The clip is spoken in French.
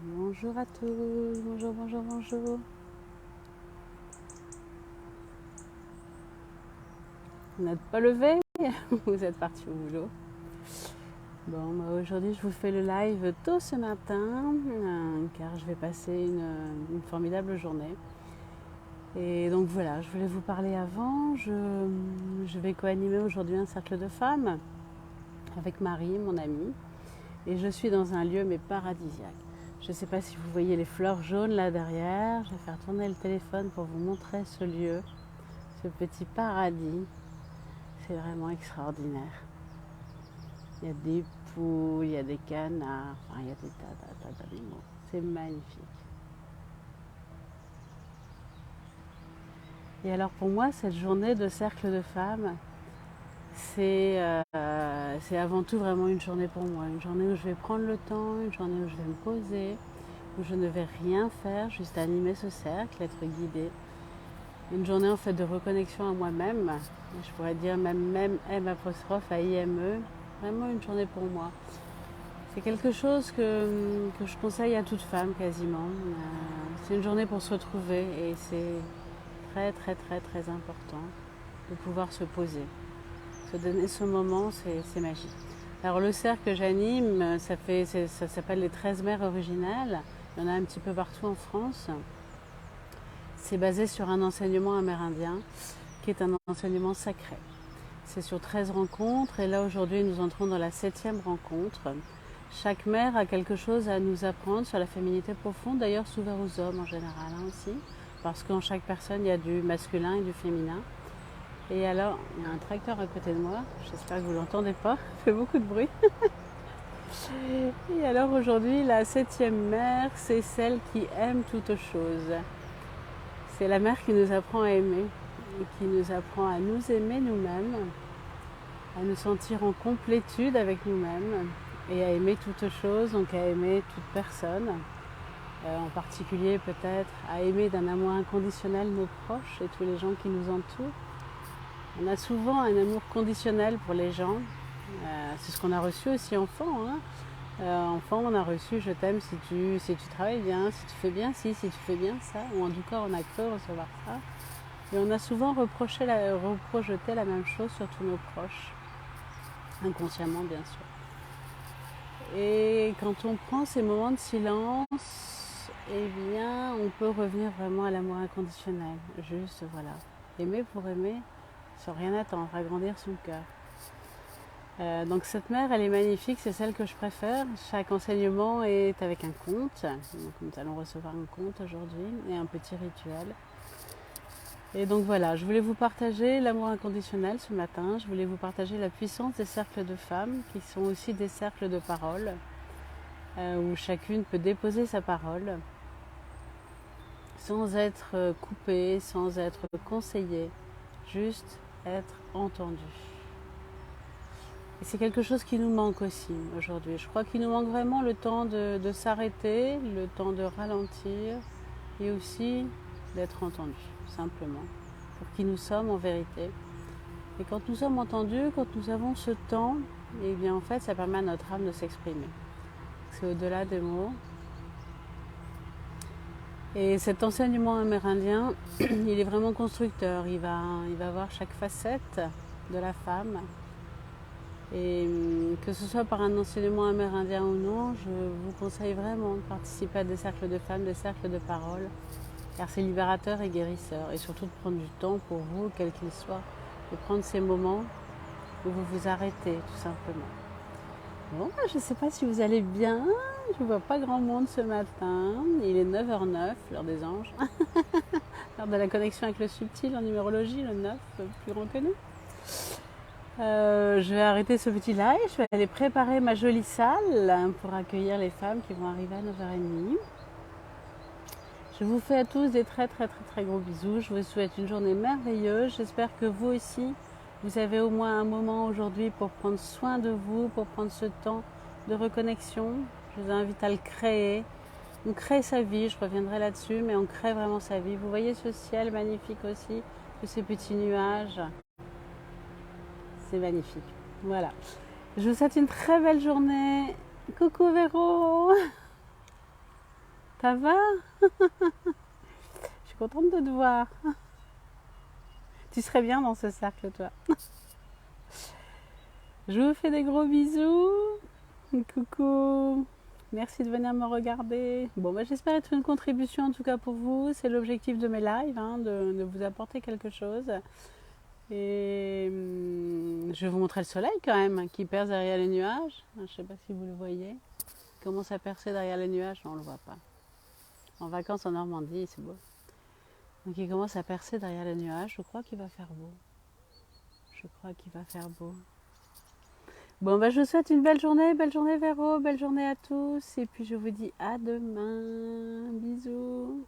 Bonjour à tous, bonjour, bonjour, bonjour. Vous n'êtes pas levé? Vous êtes parti au boulot. Bon, aujourd'hui je vous fais le live tôt ce matin car je vais passer une formidable journée. Et donc voilà, je voulais vous parler avant. Je vais co-animer aujourd'hui un cercle de femmes avec Marie, mon amie. Et je suis dans un lieu mais paradisiaque. Je ne sais pas si vous voyez les fleurs jaunes là derrière. Je vais faire tourner le téléphone pour vous montrer ce lieu, ce petit paradis. C'est vraiment extraordinaire. Il y a des poules, il y a des canards, enfin, il y a des tas d'animaux. C'est magnifique. Et alors pour moi, cette journée de cercle de femmes, c'est avant tout vraiment une journée pour moi. Une journée où je vais prendre le temps, une journée où je vais me poser, où je ne vais rien faire, juste animer ce cercle, être guidée. Une journée en fait de reconnexion à moi-même. Je pourrais dire même M apostrophe A I M E. Vraiment une journée pour moi. C'est quelque chose que je conseille à toute femme quasiment. C'est une journée pour se retrouver et c'est très important de pouvoir se poser. Se donner ce moment, c'est magique. Alors le cercle que j'anime, ça s'appelle les 13 mères originales. Il y en a un petit peu partout en France. C'est basé sur un enseignement amérindien qui est un enseignement sacré. C'est sur 13 rencontres et là aujourd'hui nous entrons dans la 7e rencontre. Chaque mère a quelque chose à nous apprendre sur la féminité profonde, d'ailleurs c'est ouvert aux hommes en général aussi, parce qu'en chaque personne il y a du masculin et du féminin. Et alors, il y a un tracteur à côté de moi, j'espère que vous ne l'entendez pas, il fait beaucoup de bruit. Et alors aujourd'hui, la 7e mère, c'est celle qui aime toute chose. C'est la mère qui nous apprend à aimer, et qui nous apprend à nous aimer nous-mêmes, à nous sentir en complétude avec nous-mêmes et à aimer toute chose, donc à aimer toute personne, en particulier peut-être à aimer d'un amour inconditionnel nos proches et tous les gens qui nous entourent. On a souvent un amour conditionnel pour les gens, c'est ce qu'on a reçu aussi enfant. Enfant, on a reçu je t'aime si tu travailles bien, si tu fais bien ci, si tu fais bien ça, ou en tout cas on a cru recevoir ça. Et on a souvent reprojeté la même chose sur tous nos proches, inconsciemment bien sûr. Et quand on prend ces moments de silence, eh bien, on peut revenir vraiment à l'amour inconditionnel. Juste, voilà, aimer pour aimer, sans rien attendre, agrandir son cœur. Donc cette mère, elle est magnifique, c'est celle que je préfère. Chaque enseignement est avec un conte. Donc nous allons recevoir un conte aujourd'hui et un petit rituel. Et donc voilà, je voulais vous partager l'amour inconditionnel ce matin. Je voulais vous partager la puissance des cercles de femmes, qui sont aussi des cercles de parole, où chacune peut déposer sa parole, sans être coupée, sans être conseillée, juste être entendue. Et c'est quelque chose qui nous manque aussi aujourd'hui. Je crois qu'il nous manque vraiment le temps de s'arrêter, le temps de ralentir et aussi d'être entendu, simplement, pour qui nous sommes en vérité. Et quand nous sommes entendus, quand nous avons ce temps, eh bien en fait ça permet à notre âme de s'exprimer. C'est au-delà des mots. Et cet enseignement amérindien, il est vraiment constructeur. Il va voir chaque facette de la femme. Et que ce soit par un enseignement amérindien ou non, je vous conseille vraiment de participer à des cercles de femmes, des cercles de parole, car c'est libérateur et guérisseur. Et surtout de prendre du temps pour vous, quel qu'il soit, de prendre ces moments où vous vous arrêtez tout simplement. Bon, je ne sais pas si vous allez bien, je ne vois pas grand monde ce matin, il est 9h09, l'heure des anges, l'heure de la connexion avec le subtil en numérologie, le 9, plus grand que nous. Je vais arrêter ce petit live, je vais aller préparer ma jolie salle pour accueillir les femmes qui vont arriver à 9h30. Je vous fais à tous des très gros bisous. Je vous souhaite une journée merveilleuse. J'espère que vous aussi, vous avez au moins un moment aujourd'hui pour prendre soin de vous, pour prendre ce temps de reconnexion. Je vous invite à le créer. On crée sa vie, je reviendrai là-dessus, mais on crée vraiment sa vie. Vous voyez ce ciel magnifique aussi, tous ces petits nuages. C'est magnifique. Voilà. Je vous souhaite une très belle journée. Coucou Véro. Ça va? Je suis contente de te voir. Tu serais bien dans ce cercle, toi. Je vous fais des gros bisous. Coucou. Merci de venir me regarder. Bon, bah, j'espère être une contribution en tout cas pour vous. C'est l'objectif de mes lives, hein, de vous apporter quelque chose. Et je vais vous montrer le soleil quand même, qui perce derrière les nuages. Je ne sais pas si vous le voyez. Il commence à percer derrière les nuages. Non, on ne le voit pas. En vacances en Normandie, c'est beau. Donc il commence à percer derrière les nuages. Je crois qu'il va faire beau. Je crois qu'il va faire beau. Bon, bah, je vous souhaite une belle journée Véro, belle journée à tous. Et puis je vous dis à demain. Bisous.